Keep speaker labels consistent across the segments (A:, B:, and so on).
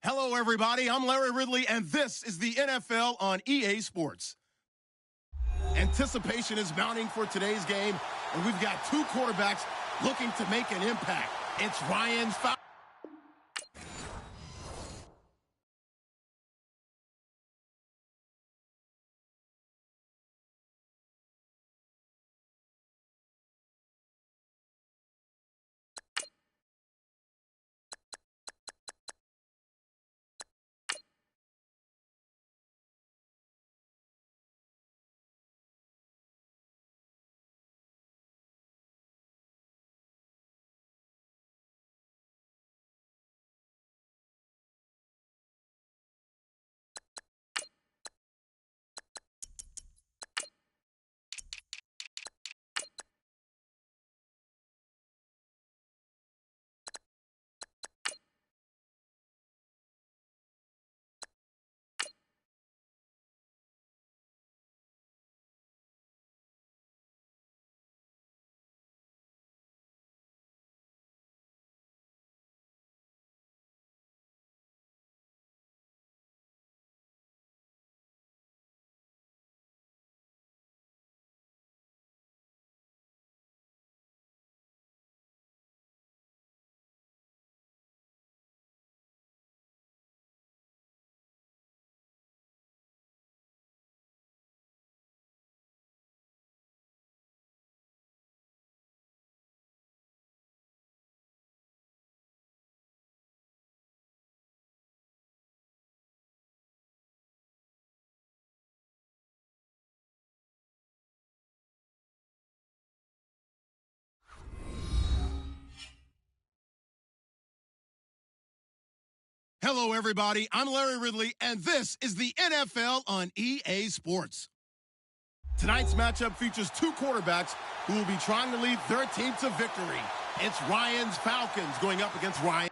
A: Hello, everybody. I'm Larry Ridley, and this is the NFL on EA Sports. Anticipation is mounting for today's game, and we've got two quarterbacks looking to make an impact. It's Ryan's foul. Hello, everybody. I'm Larry Ridley, and this is the NFL on EA Sports. Tonight's matchup features two quarterbacks who will be trying to lead their team to victory. It's Ryan's Falcons going up against Ryan.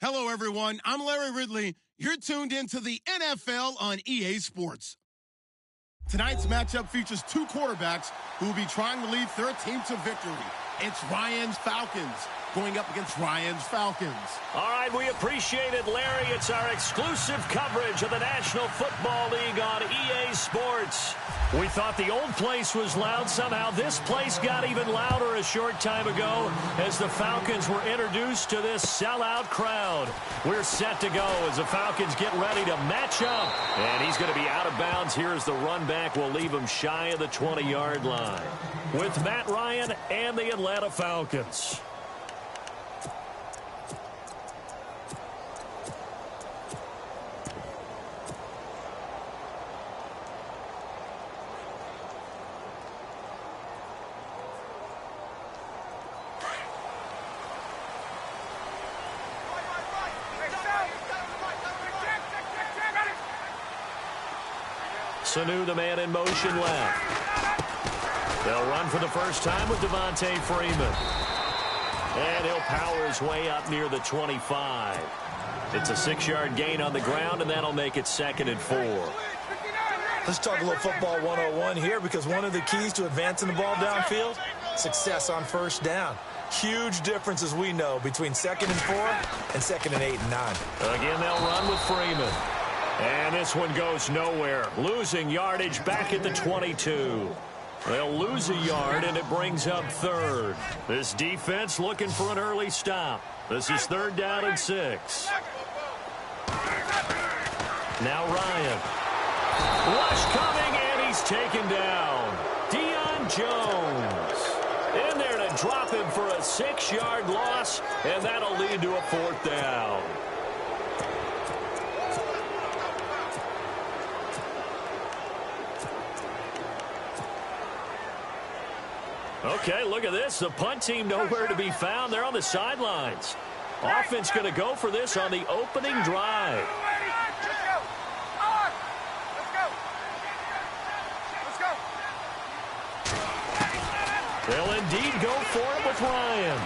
A: Hello, everyone. I'm Larry Ridley. You're tuned into the NFL on EA Sports. Tonight's matchup features two quarterbacks who will be trying to lead their team to victory. It's Ryan's Falcons going up against Ryan's Falcons.
B: All right, we appreciate it, Larry. It's our exclusive coverage of the National Football League on EA Sports. We thought the old place was loud. Somehow this place got even louder a short time ago as the Falcons were introduced to this sellout crowd. We're set to go as the Falcons get ready to match up. And he's going to be out of bounds here as the run back will leave him shy of the 20-yard line. With Matt Ryan and the Atlanta Falcons. Sanu, the man in motion left. They'll run for the first time with Devontae Freeman. And he'll power his way up near the 25. It's a 6-yard gain on the ground, and that'll make it 2nd and 4.
C: Let's talk a little football 101 here, because one of the keys to advancing the ball downfield, success on first down. Huge difference, as we know, between 2nd and 4 and 2nd and 8 and 9.
B: Again, they'll run with Freeman. And this one goes nowhere. Losing yardage back at the 22. They'll lose a yard, and it brings up 3rd. This defense looking for an early stop. This is 3rd down and 6. Now Ryan. Rush coming, and he's taken down. Deion Jones in there to drop him for a 6-yard loss, and that'll lead to a 4th down. Okay, look at this. The punt team nowhere to be found. They're on the sidelines. Offense going to go for this on the opening drive. They'll indeed go for it with Ryan.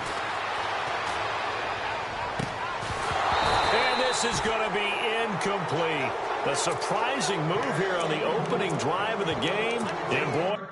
B: And this is going to be incomplete. A surprising move here on the opening drive of the game. And boy,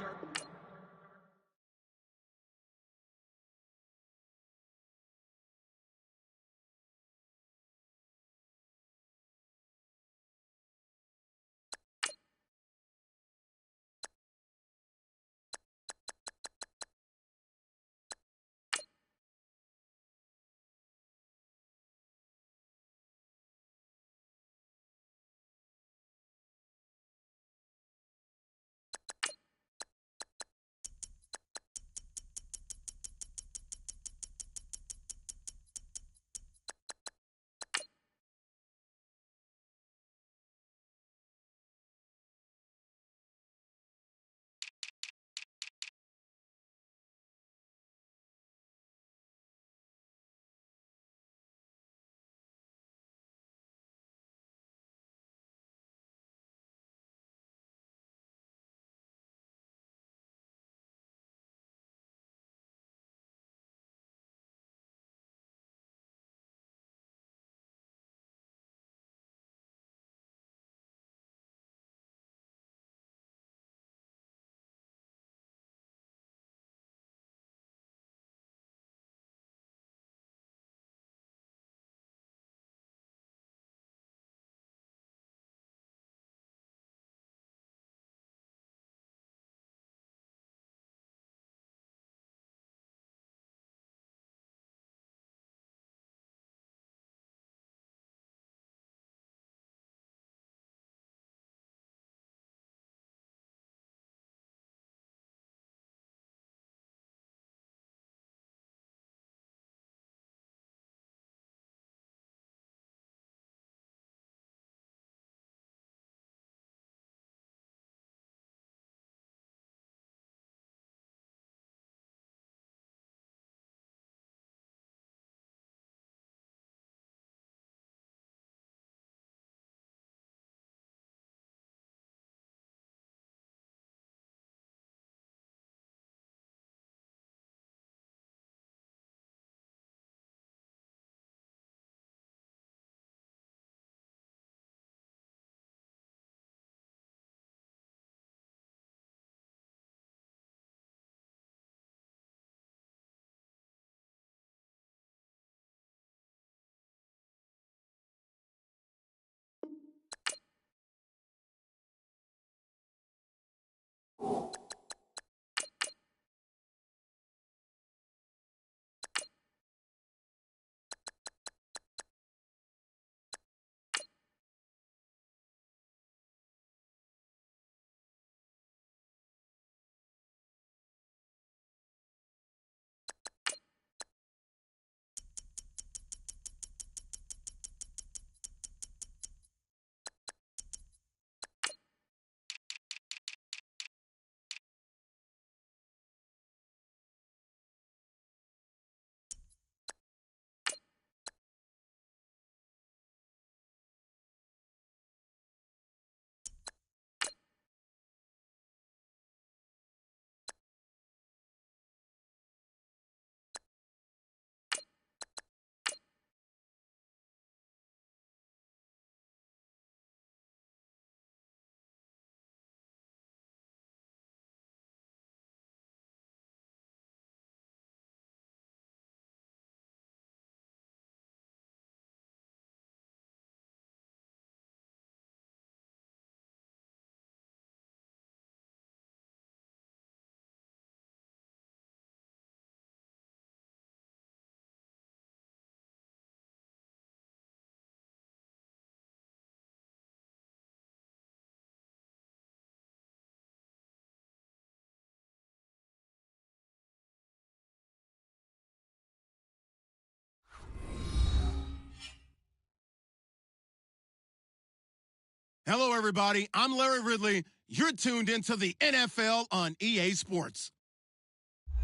A: Hello, everybody. I'm Larry Ridley. You're tuned into the NFL on EA Sports.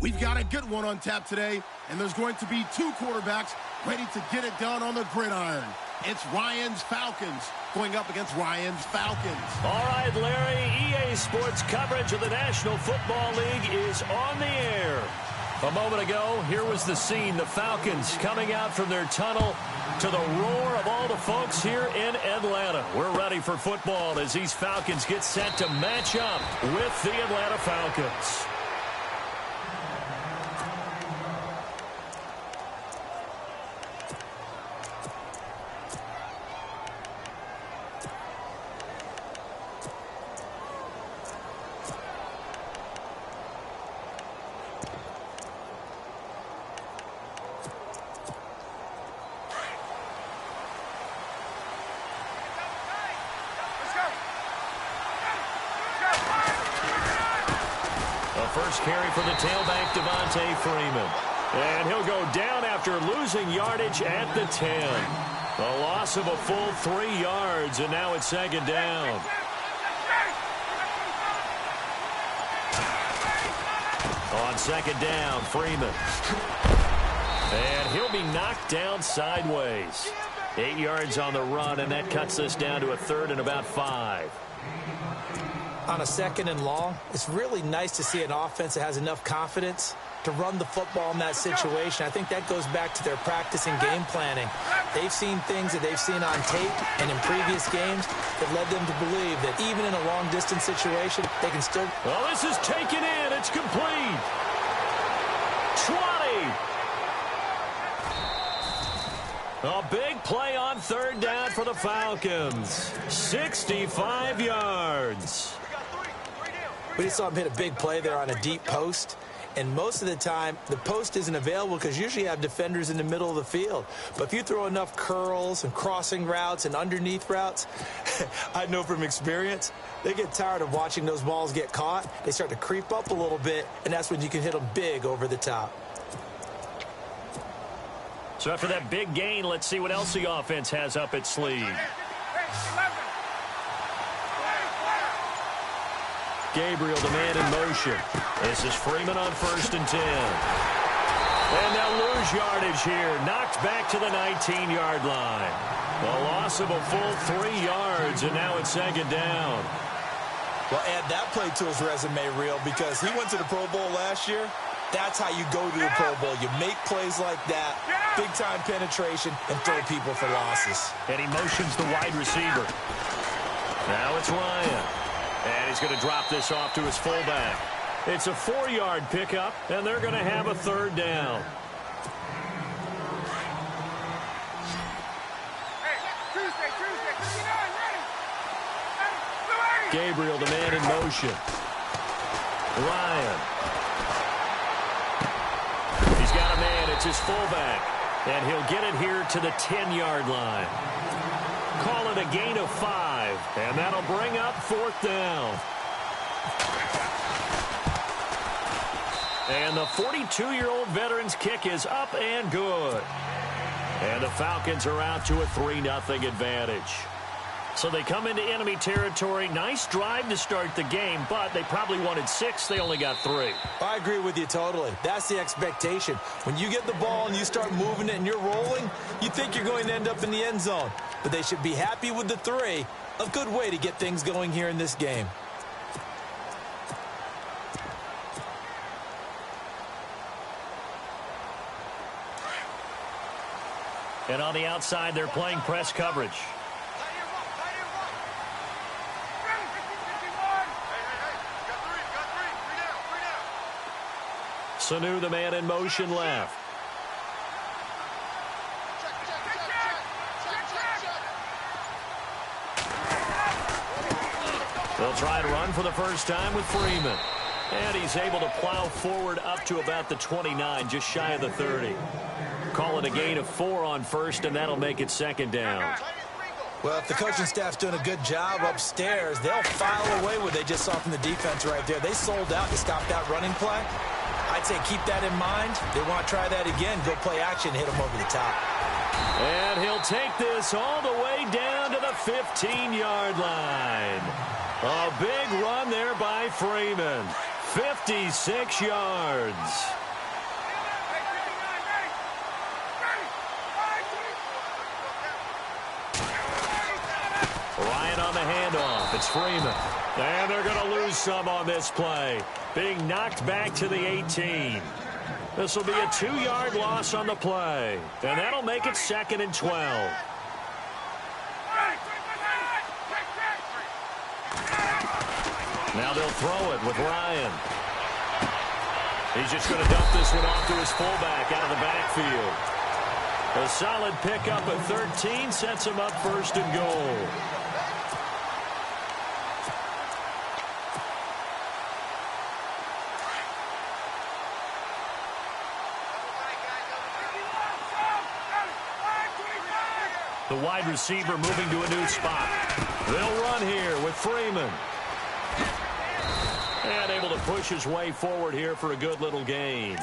A: We've got a good one on tap today, and there's going to be two quarterbacks ready to get it done on the gridiron. It's Ryan's Falcons going up against Ryan's Falcons.
B: All right, Larry, EA Sports coverage of the National Football League is on the air. A moment ago, here was the scene. The Falcons coming out from their tunnel to the roar of all the folks here in Atlanta. We're ready for football as these Falcons get set to match up with the Atlanta Falcons. First carry for the tailback, Devontae Freeman. And he'll go down after losing yardage at the 10. A loss of a full 3 yards, and now it's second down. On second down, Freeman. And he'll be knocked down sideways. 8 yards on the run, and that cuts us down to a third and about 5.
C: On a second and long, it's really nice to see an offense that has enough confidence to run the football in that situation. I think that goes back to their practice and game planning. They've seen things that they've seen on tape and in previous games that led them to believe that even in a long-distance situation, they can still...
B: Well, this is taken in. It's complete. 20. A big play on third down for the Falcons. 65 yards.
C: We just saw him hit a big play there on a deep post. And most of the time, the post isn't available because usually you have defenders in the middle of the field. But if you throw enough curls and crossing routes and underneath routes, I know from experience, they get tired of watching those balls get caught. They start to creep up a little bit, and that's when you can hit them big over the top.
B: So after that big gain, let's see what else the offense has up its sleeve. Gabriel, the man in motion. This is Freeman on 1st and 10. And they'll lose yardage here. Knocked back to the 19-yard line. A loss of a full 3 yards, and now it's second down.
C: Well, add that play to his resume reel because he went to the Pro Bowl last year. That's how you go to the Pro Bowl. You make plays like that, big-time penetration, and throw people for losses.
B: And he motions the wide receiver. Now it's Ryan. And he's going to drop this off to his fullback. It's a 4-yard pickup, and they're going to have a third down. Gabriel, the man in motion. Ryan. He's got a man. It's his fullback. And he'll get it here to the 10-yard line. Call it a gain of 5, and that'll bring up 4th down. And the 42-year-old veteran's kick is up and good. And the Falcons are out to a 3-0 advantage. So they come into enemy territory. Nice drive to start the game, but they probably wanted 6. They only got 3.
C: I agree with you totally. That's the expectation. When you get the ball and you start moving it and you're rolling, you think you're going to end up in the end zone. But they should be happy with the 3. A good way to get things going here in this game.
B: And on the outside, they're playing press coverage. Sanu, the man in motion left. They'll try to run for the first time with Freeman. And he's able to plow forward up to about the 29, just shy of the 30. Call it a gain of 4 on first, and that'll make it second down.
C: Well, if the coaching staff's doing a good job upstairs, they'll file away what they just saw from the defense right there. They sold out to stop that running play. I I'd say keep that in mind. They want to try that again. Go play action, hit them over the top.
B: And he'll take this all the way down to the 15-yard line. A big run there by Freeman. 56 yards. Ryan on the handoff. It's Freeman. And they're going to lose some on this play. Being knocked back to the 18. This will be a 2-yard loss on the play. And that'll make it 2nd and 12. Now they'll throw it with Ryan. He's just going to dump this one off to his fullback out of the backfield. A solid pickup at 13 sets him up 1st and goal. The wide receiver moving to a new spot. They'll run here with Freeman. And able to push his way forward here for a good little gain.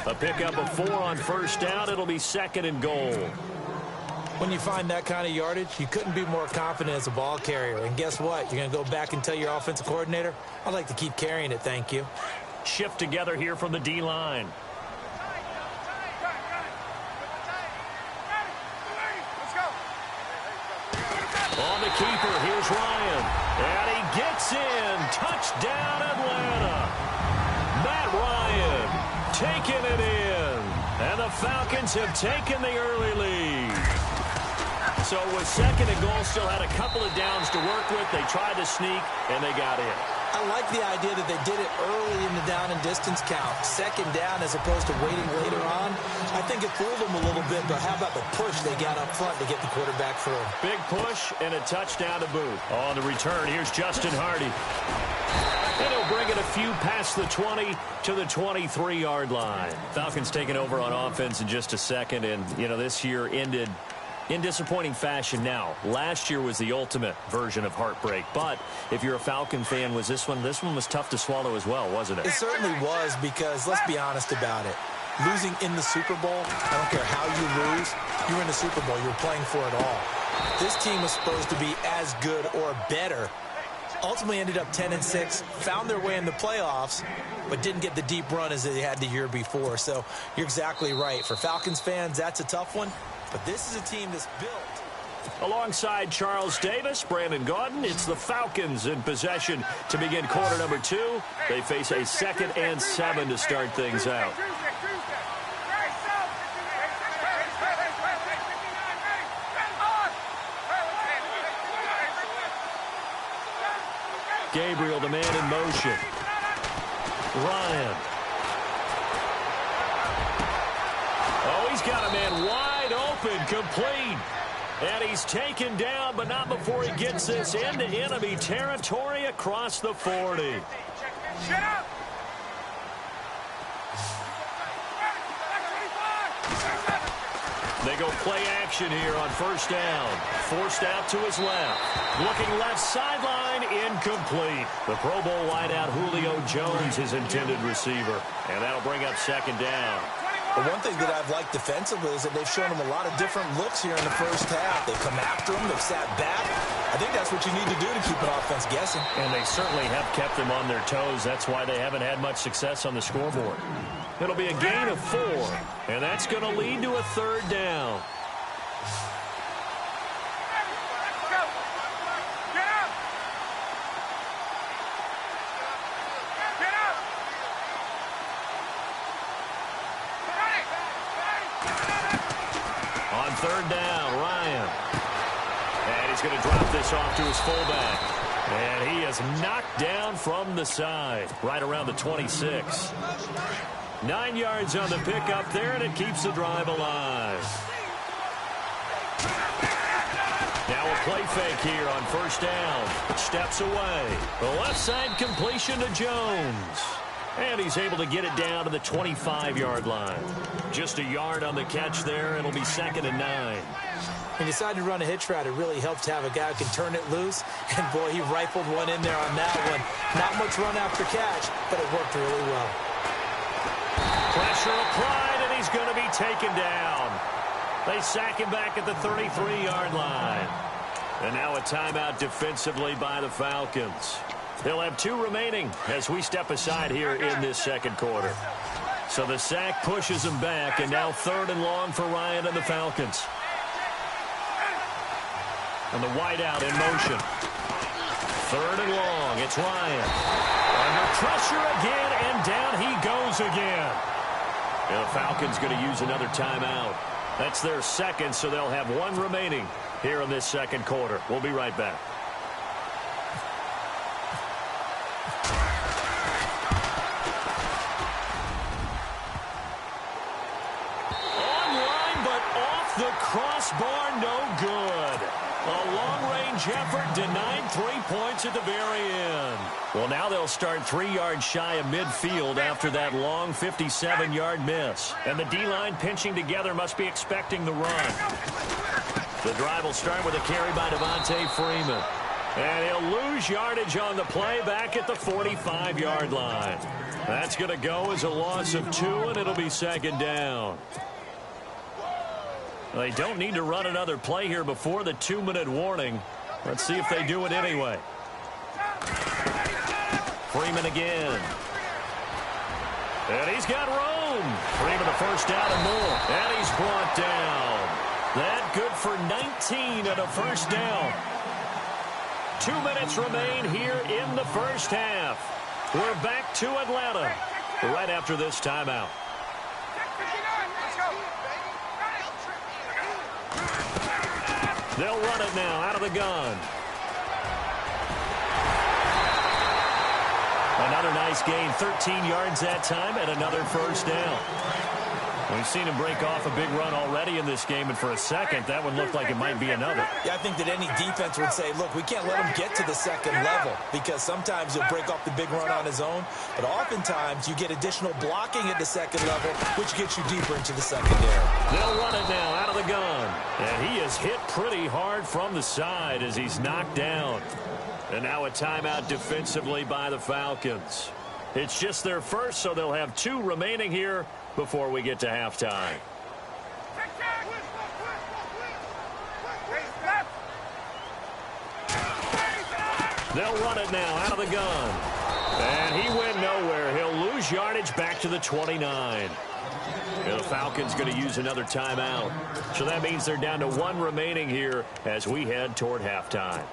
B: A pickup of 4 on 1st down. It'll be 2nd and goal.
C: When you find that kind of yardage, you couldn't be more confident as a ball carrier. And guess what? You're going to go back and tell your offensive coordinator, I'd like to keep carrying it, thank you.
B: Shift together here from the D-line. On the keeper, here's Ryan. And he gets in. Touchdown, Atlanta. Matt Ryan taking it in. And the Falcons have taken the early lead. So with 2nd and goal, still had a couple of downs to work with. They tried to sneak, and they got in.
C: I like the idea that they did it early in the down and distance count. 2nd down as opposed to waiting later on. I think it fooled them a little bit, but how about the push they got up front to get the quarterback through?
B: Big push and a touchdown to boot. On the return, here's Justin Hardy. And he'll bring it a few past the 20 to the 23-yard line. Falcons taking over on offense in just a second, and, you know, this year ended in disappointing fashion. Now, last year was the ultimate version of heartbreak, but if you're a Falcon fan, was this one was tough to swallow as well, wasn't it?
C: It certainly was, because let's be honest about it. Losing in the Super Bowl, I don't care how you lose, you're in the Super Bowl, you're playing for it all. This team was supposed to be as good or better. Ultimately ended up 10-6, found their way in the playoffs, but didn't get the deep run as they had the year before. So you're exactly right. For Falcons fans, that's a tough one. But this is a team that's built.
B: Alongside Charles Davis, Brandon Gaudin, it's the Falcons in possession to begin quarter number 2. They face a 2nd and 7 to start things out. Gabriel, the man in motion. Ryan. Oh, he's got a man wide open, complete. And he's taken down, but not before he gets this into enemy territory across the 40. They go play action here on 1st down. Forced out to his left. Looking left sideline, incomplete. The Pro Bowl wideout Julio Jones, his intended receiver. And that'll bring up 2nd down.
C: But one thing that I've liked defensively is that they've shown them a lot of different looks here in the 1st half. They've come after them. They've sat back. I think that's what you need to do to keep an offense guessing.
B: And they certainly have kept them on their toes. That's why they haven't had much success on the scoreboard. It'll be a gain of 4, and that's going to lead to a 3rd down. On 3rd down, Ryan. And he's going to drop this off to his fullback. And he is knocked down from the side, right around the 26. 9 yards on the pickup there, and it keeps the drive alive. Now a play fake here on 1st down. Steps away. The left side completion to Jones. And he's able to get it down to the 25-yard line. Just a yard on the catch there. It'll be 2nd and 9.
C: He decided to run a hitch route. It really helps to have a guy who can turn it loose. And, boy, he rifled one in there on that one. Not much run after catch, but it worked really well.
B: Pressure applied, and he's going to be taken down. They sack him back at the 33-yard line. And now a timeout defensively by the Falcons. They'll have 2 remaining as we step aside here in this second quarter. So the sack pushes him back, and now 3rd and long for Ryan and the Falcons. And the wideout in motion. 3rd and long. It's Ryan. Under pressure again, and down he goes again. And the Falcons going to use another timeout. That's their second, so they'll have 1 remaining here in this second quarter. We'll be right back. Online, but off the crossbar, no good. A long-range effort denied 3 points at the very end. Well, now they'll start 3 yards shy of midfield after that long 57-yard miss. And the D-line pinching together must be expecting the run. The drive will start with a carry by Devontae Freeman. And he'll lose yardage on the play back at the 45-yard line. That's going to go as a loss of 2, and it'll be 2nd down. They don't need to run another play here before the 2-minute warning. Let's see if they do it anyway. Freeman again. And he's got room. Freeman the first down and more. And he's brought down. That good for 19 and a first down. 2 minutes remain here in the first half. We're back to Atlanta right after this timeout. They'll run it now out of the gun. Another nice gain, 13 yards that time, and another first down. We've seen him break off a big run already in this game, and for a second, that one looked like it might be another.
C: Yeah, I think that any defense would say, look, we can't let him get to the second level, because sometimes he'll break off the big run on his own, but oftentimes you get additional blocking at the second level, which gets you deeper into the secondary.
B: They'll run it now out of the gun, and he is hit pretty hard from the side as he's knocked down. And now a timeout defensively by the Falcons. It's just their first, so they'll have 2 remaining here before we get to halftime. They'll run it now out of the gun. And he went nowhere. He'll lose yardage back to the 29. And the Falcons going to use another timeout. So that means they're down to 1 remaining here as we head toward halftime.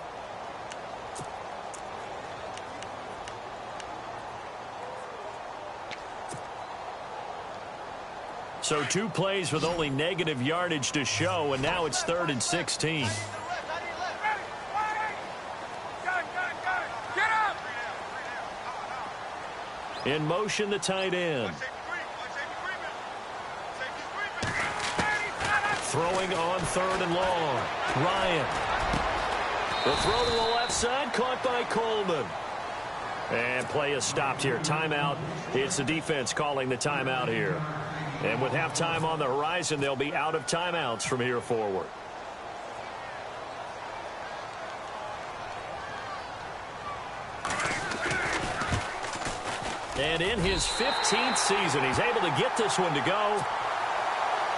B: So 2 plays with only negative yardage to show, and now it's 3rd and 16. In motion, the tight end. Throwing on 3rd and long. Ryan. The throw to the left side, caught by Coleman. And play is stopped here. Timeout. It's the defense calling the timeout here. And with halftime on the horizon, they'll be out of timeouts from here forward. And in his 15th season, he's able to get this one to go.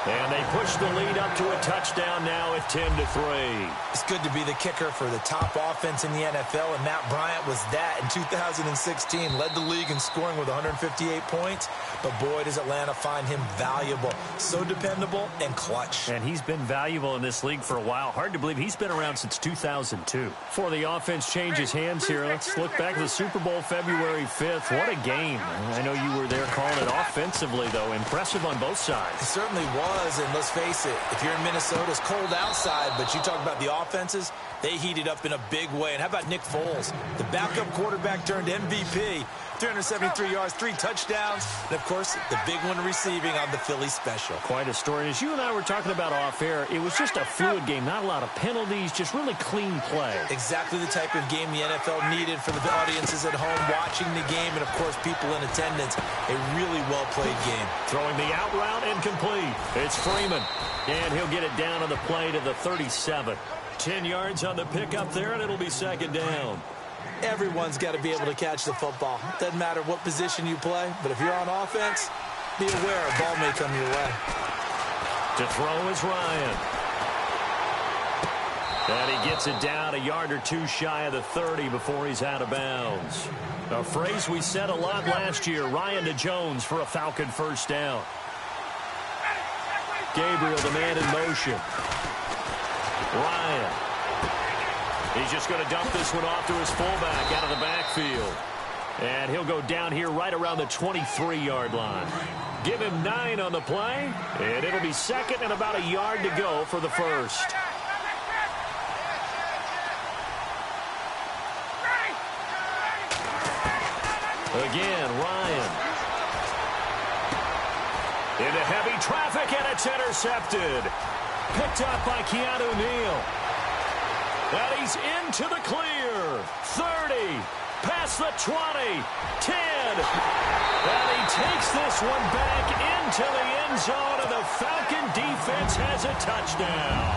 B: And they push the lead up to a touchdown now at 10-3.
C: It's good to be the kicker for the top offense in the NFL, and Matt Bryant was that in 2016. Led the league in scoring with 158 points, but boy, does Atlanta find him valuable. So dependable and clutch.
B: And he's been valuable in this league for a while. Hard to believe he's been around since 2002. Before the offense changes hands here, let's look back to the Super Bowl February 5th. What a game. I know you were there calling it offensively, though. Impressive on both sides.
C: It certainly was. And let's face it, if you're in Minnesota, it's cold outside, but you talk about the offenses, they heated up in a big way. And how about Nick Foles? The backup quarterback turned MVP, 373 yards, 3 touchdowns, and, of course, the big one receiving on the Philly special.
B: Quite a story. As you and I were talking about off air, it was just a fluid game, not a lot of penalties, just really clean play.
C: Exactly the type of game the NFL needed for the audiences at home watching the game and, of course, people in attendance. A really well-played game.
B: Throwing the out route incomplete. It's Freeman, and he'll get it down on the play to the 37. 10 yards on the pickup there, and it'll be 2nd down.
C: Everyone's got to be able to catch the football. Doesn't matter what position you play, but if you're on offense, be aware, a ball may come your way.
B: To throw is Ryan. And he gets it down a yard or two shy of the 30 before he's out of bounds. A phrase we said a lot last year, Ryan to Jones for a Falcon first down. Gabriel, the man in motion. Ryan. He's just going to dump this one off to his fullback out of the backfield. And he'll go down here right around the 23-yard line. Give him 9 on the play, and it'll be second and about a yard to go for the first. Again, Ryan. Into heavy traffic, and it's intercepted. Picked up by Keanu Neal. And he's into the clear. 30. Past the 20. 10. And he takes this one back into the end zone, and the Falcon defense has a touchdown.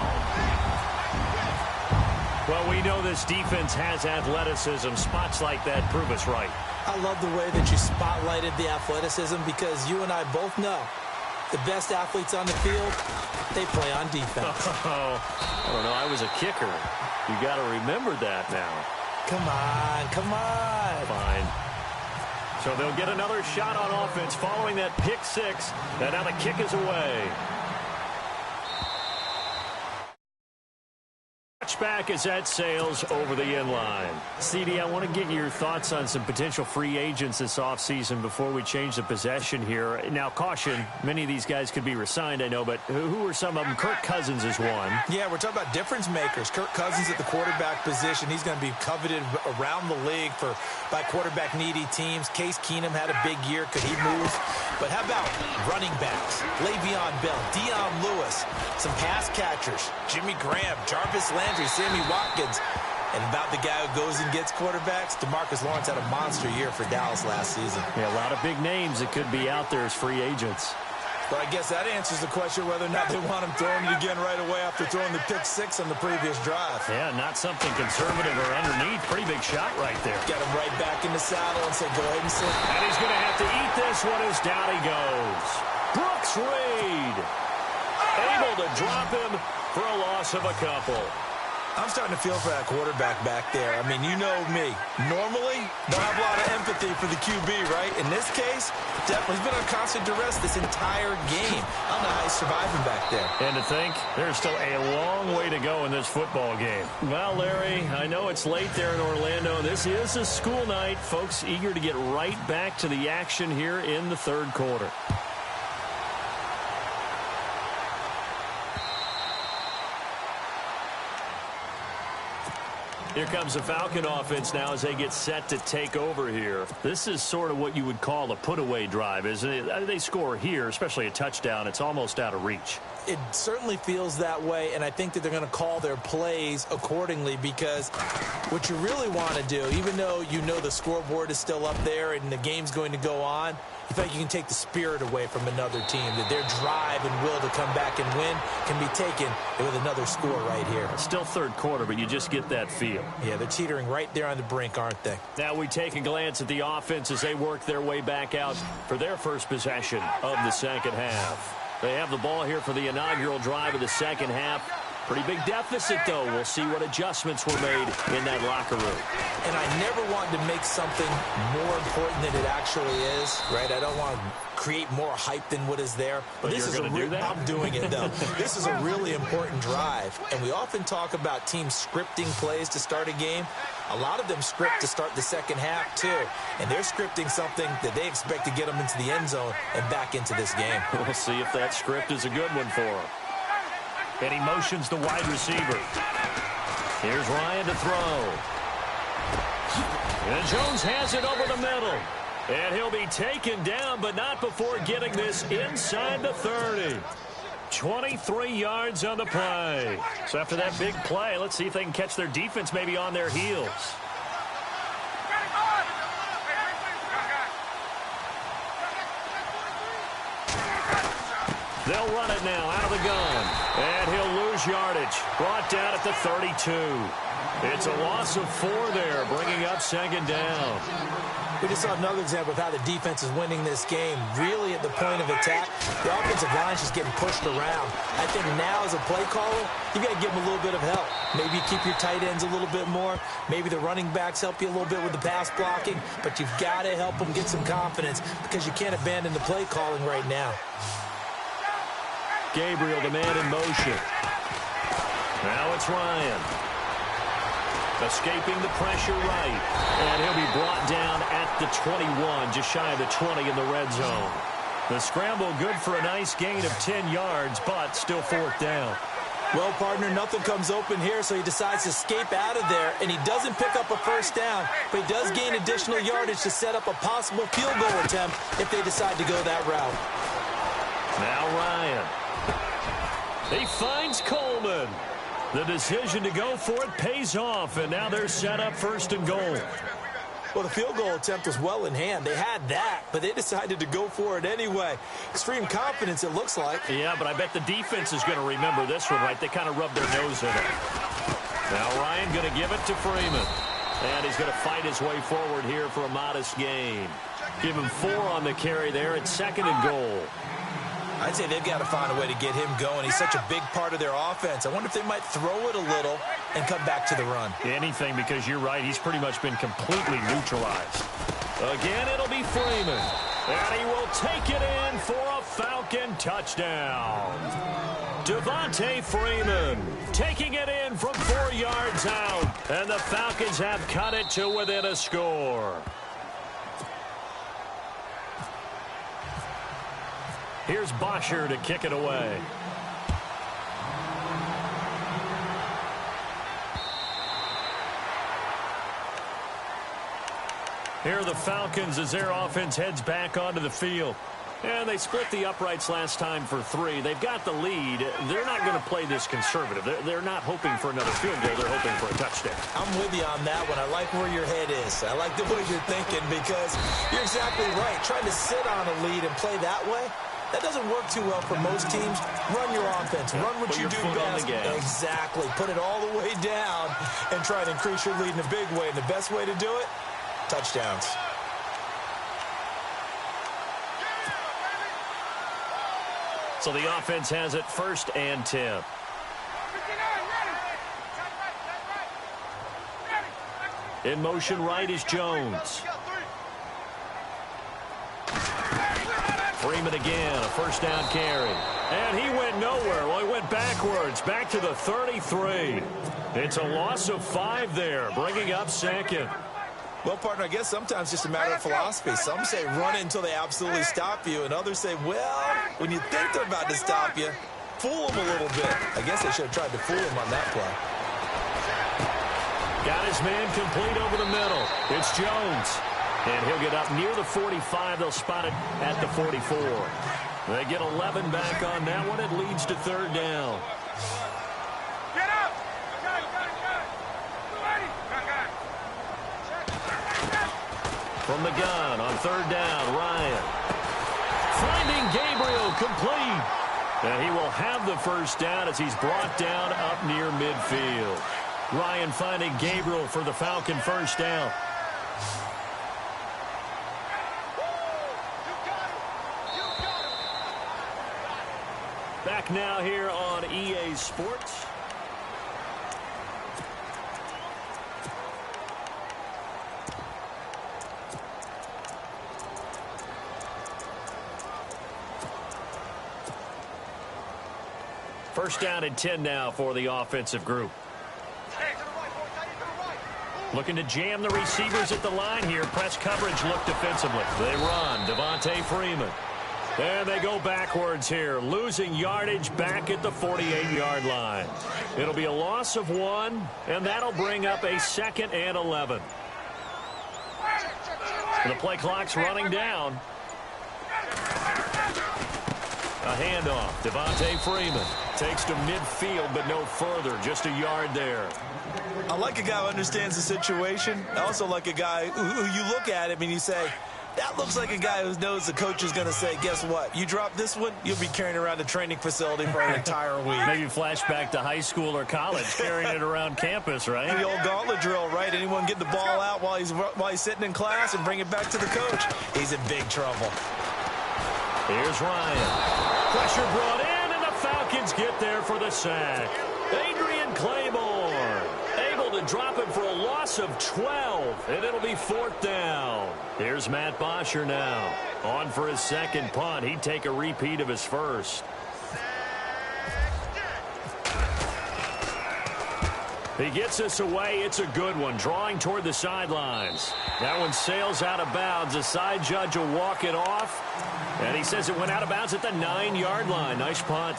B: Well, we know this defense has athleticism. Spots like that prove us right.
C: I love the way that you spotlighted the athleticism because you and I both know the best athletes on the field, they play on defense.
B: Oh, I don't know. I was a kicker. You got to remember that now.
C: Come on, come on.
B: Fine. So they'll get another shot on offense following that pick six. And now the kick is away. Touchback as that sails over the end line. CD, I want to get your thoughts on some potential free agents this offseason before we change the possession here. Now, caution, many of these guys could be resigned, I know, but who are some of them? Kirk Cousins is one.
C: Yeah, we're talking about difference makers. Kirk Cousins at the quarterback position. He's going to be coveted around the league by quarterback-needy teams. Case Keenum had a big year. Could he move? But how about running backs? Le'Veon Bell, Dion Lewis, some pass catchers, Jimmy Graham, Jarvis Landry, Sammy Watkins, and about the guy who goes and gets quarterbacks, DeMarcus Lawrence had a monster year for Dallas last season.
B: Yeah, a lot of big names that could be out there as free agents.
C: But I guess that answers the question whether or not they want him throwing it again right away after throwing the pick six on the previous drive.
B: Yeah, not something conservative or underneath. Pretty big shot right there.
C: Got him right back in the saddle and said, go ahead and sit.
B: And he's going to have to eat this one as down he goes. Brooks Reed able to drop him for a loss of a couple.
C: I'm starting to feel for that quarterback back there. I mean, you know me. Normally, don't have a lot of empathy for the QB, right? In this case, definitely he's been on constant duress this entire game. I don't know how he's surviving back there.
B: And to think, there's still a long way to go in this football game. Well, Larry, I know it's late there in Orlando. This is a school night. Folks eager to get right back to the action here in the third quarter. Here comes the Falcon offense now as they get set to take over here. This is sort of what you would call a put-away drive, isn't it? They score here, especially a touchdown. It's almost out of reach.
C: It certainly feels that way, and I think that they're going to call their plays accordingly because what you really want to do, even though you know the scoreboard is still up there and the game's going to go on, you feel like you can take the spirit away from another team, that their drive and will to come back and win can be taken with another score right here.
B: It's still third quarter, but you just get that feel.
C: Yeah, they're teetering right there on the brink, aren't they?
B: Now we take a glance at the offense as they work their way back out for their first possession of the second half. They have the ball here for the inaugural drive of the second half. Pretty big deficit, though. We'll see what adjustments were made in that locker room.
C: And I never want to make something more important than it actually is, right? I don't want to create more hype than what is there.
B: But this is going to do that?
C: I'm doing it, though. This is a really important drive. And we often talk about teams scripting plays to start a game. A lot of them script to start the second half, too. And they're scripting something that they expect to get them into the end zone and back into this game.
B: We'll see if that script is a good one for them. And he motions the wide receiver. Here's Ryan to throw. And Jones has it over the middle. And he'll be taken down, but not before getting this inside the 30. 23 yards on the play. So after that big play, let's see if they can catch their defense maybe on their heels. They'll run it now out of the gun. And he'll lose yardage. Brought down at the 32. It's a loss of 4 there, bringing up second down.
C: We just saw another example of how the defense is winning this game. Really at the point of attack, the offensive line's just getting pushed around. I think now as a play caller, you got to give them a little bit of help. Maybe keep your tight ends a little bit more. Maybe the running backs help you a little bit with the pass blocking. But you've got to help them get some confidence because you can't abandon the play calling right now.
B: Gabriel, the man in motion. Now it's Ryan. Escaping the pressure right. And he'll be brought down at the 21, just shy of the 20 in the red zone. The scramble good for a nice gain of 10 yards, but still 4th down.
C: Well, partner, nothing comes open here, so he decides to escape out of there, and he doesn't pick up a first down, but he does gain additional yardage to set up a possible field goal attempt if they decide to go that route.
B: Now Ryan. He finds Coleman. The decision to go for it pays off, and now they're set up 1st and goal.
C: Well, the field goal attempt was well in hand. They had that, but they decided to go for it anyway. Extreme confidence, it looks like.
B: Yeah, but I bet the defense is going to remember this one, right? They kind of rubbed their nose in it. Now Ryan going to give it to Freeman. And he's going to fight his way forward here for a modest gain. Give him 4 on the carry there at 2nd and goal.
C: I'd say they've got to find a way to get him going. He's such a big part of their offense. I wonder if they might throw it a little and come back to the run.
B: Anything, because you're right. He's pretty much been completely neutralized. Again, it'll be Freeman. And he will take it in for a Falcon touchdown. Devontae Freeman taking it in from 4 yards out. And the Falcons have cut it to within a score. Here's Bosher to kick it away. Here are the Falcons as their offense heads back onto the field. And they split the uprights last time for 3. They've got the lead. They're not going to play this conservative. They're not hoping for another field goal. They're hoping for a touchdown.
C: I'm with you on that one. I like where your head is. I like the way you're thinking because you're exactly right. Trying to sit on a lead and play that way, that doesn't work too well for most teams. Run your offense. Run what you do best. Exactly. Put it all the way down and try to increase your lead in a big way. And the best way to do it, touchdowns.
B: So the offense has it 1st and 10. In motion right is Jones. Freeman again, a 1st down carry. And he went nowhere. Well, he went backwards, back to the 33. It's a loss of 5 there, bringing up 2nd.
C: Well, partner, I guess sometimes it's just a matter of philosophy. Some say run it until they absolutely stop you, and others say, well, when you think they're about to stop you, fool them a little bit. I guess they should have tried to fool him on that play.
B: Got his man complete over the middle. It's Jones. And he'll get up near the 45. They'll spot it at the 44. They get 11 back on that one. It leads to 3rd down.
D: Get up!
B: From the gun on 3rd down, Ryan. Finding Gabriel complete. And he will have the 1st down as he's brought down up near midfield. Ryan finding Gabriel for the Falcon 1st down. Back now here on EA Sports. First down and 10 now for the offensive group. Looking to jam the receivers at the line here. Press coverage look defensively. They run. Devontae Freeman. And they go backwards here. Losing yardage back at the 48-yard line. It'll be a loss of 1, and that'll bring up a 2nd and 11. The play clock's running down. A handoff. Devontae Freeman takes to midfield, but no further. Just a yard there.
C: I like a guy who understands the situation. I also like a guy who you look at him and you say, That looks like a guy who knows the coach is going to say, guess what? You drop this one, you'll be carrying around the training facility for an entire week.
B: Maybe flashback to high school or college, carrying it around campus, right?
C: The old gauntlet drill, right? Anyone get the ball out while he's sitting in class and bring it back to the coach? He's in big trouble.
B: Here's Ryan. Pressure brought in, and the Falcons get there for the sack. Adrian Claiborne able to drop him for a loss of 12, and it'll be 4th down. Here's Matt Bosher now. On for his second punt. He'd take a repeat of his first. He gets us away. It's a good one. Drawing toward the sidelines. That one sails out of bounds. The side judge will walk it off. And he says it went out of bounds at the 9-yard line. Nice punt.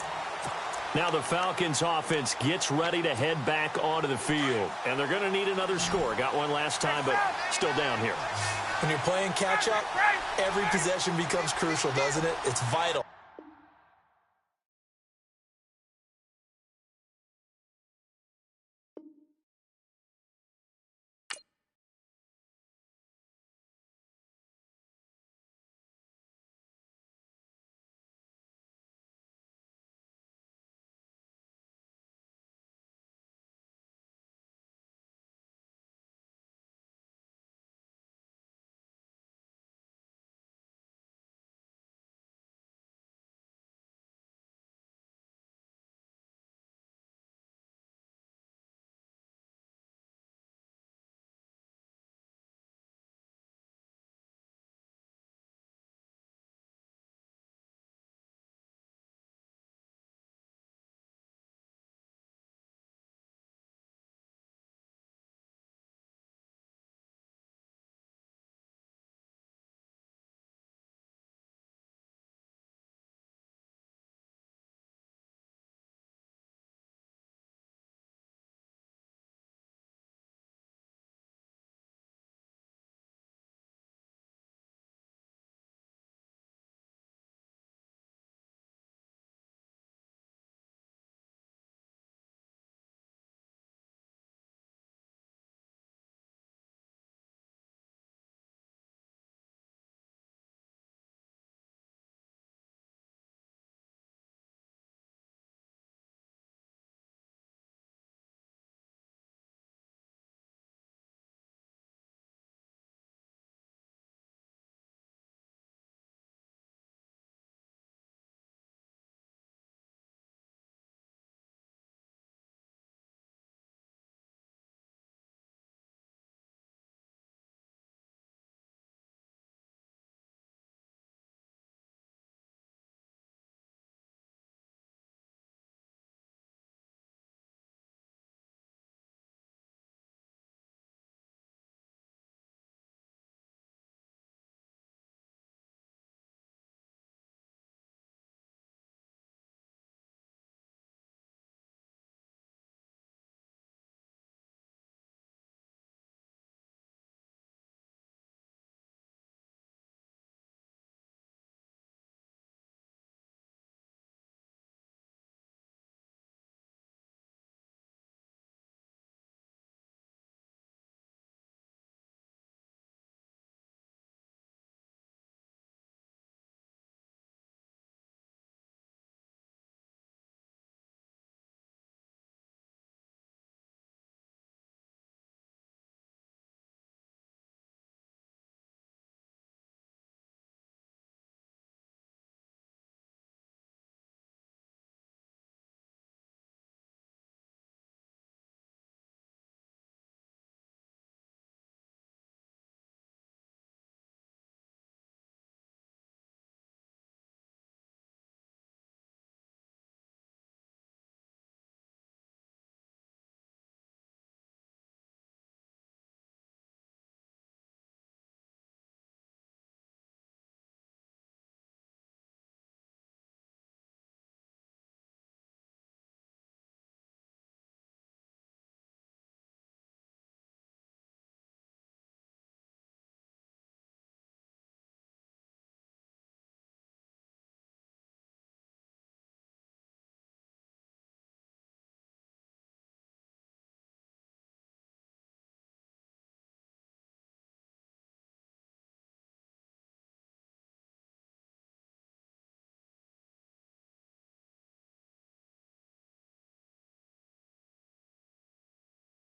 B: Now the Falcons offense gets ready to head back onto the field. And they're going to need another score. Got one last time, but still down here.
C: When you're playing catch-up, every possession becomes crucial, doesn't it? It's vital.